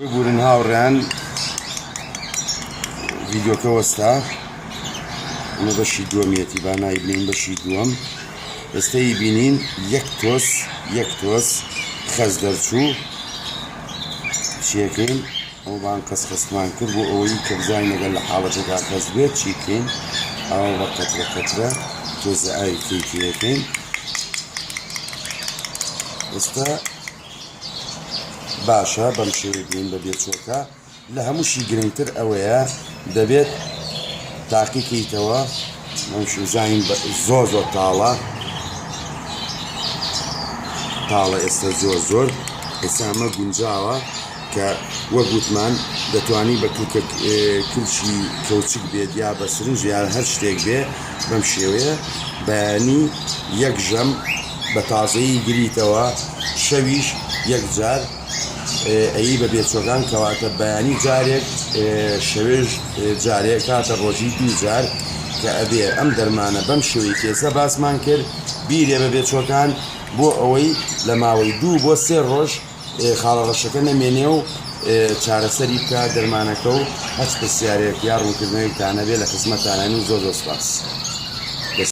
ببورن هاوڕێیان ڤیدیۆکە وەستا ئەمە بەشی دووەمیەتی با نایبینین بەشی دووەم ئێستای بینین یەک تۆس خەز دەرچوو چیەکەین ئەو بان کەس خستمان کرد بۆ ئەوەی کە بزانین لەگەڵ لە حاڵەتێکا خەز بێت چیکەین ئەوە بە قەترە تۆزە ئاوی کەیکەکەین ئێستا باشە بەم شێوەی بین بە بێچۆکە لە هەمووشی گرنگتر ئەوەیە دەبێت تاقیکەیتەوە ئەم شوزانین زۆر تاڵە ئێستا زۆر ئێستا ئەمە گونجاوە کە وەک گوتمان دەتوانی بە کلشی کەوچک بێت یا بە سرنج یا هەر شتێک بێ بەم شێوەیە بەیانی یەک ژەم بە تازەیی گریتەوە شەویش یەک جار ئەی بە بێچۆکان کەواتە بەیانی جارێک شەوێژ جارێک کاتە ڕۆژی دوو جار کە ئەبێ ئەم دەرمانە بەم شێوەی کێسە باسمان کرد بیرێ بە بێچۆکان بۆ ئەوەی لە ماوەی 2 بۆ 3 ڕۆژ خاڵە ڕەشەکە نەمێنێ و چارەسەری بکە دەرمانەکە و هەچ پرسیارێک یا ڕوونکردنەوەیتانە بێ لە خزمەتانانی و زۆر سپاس.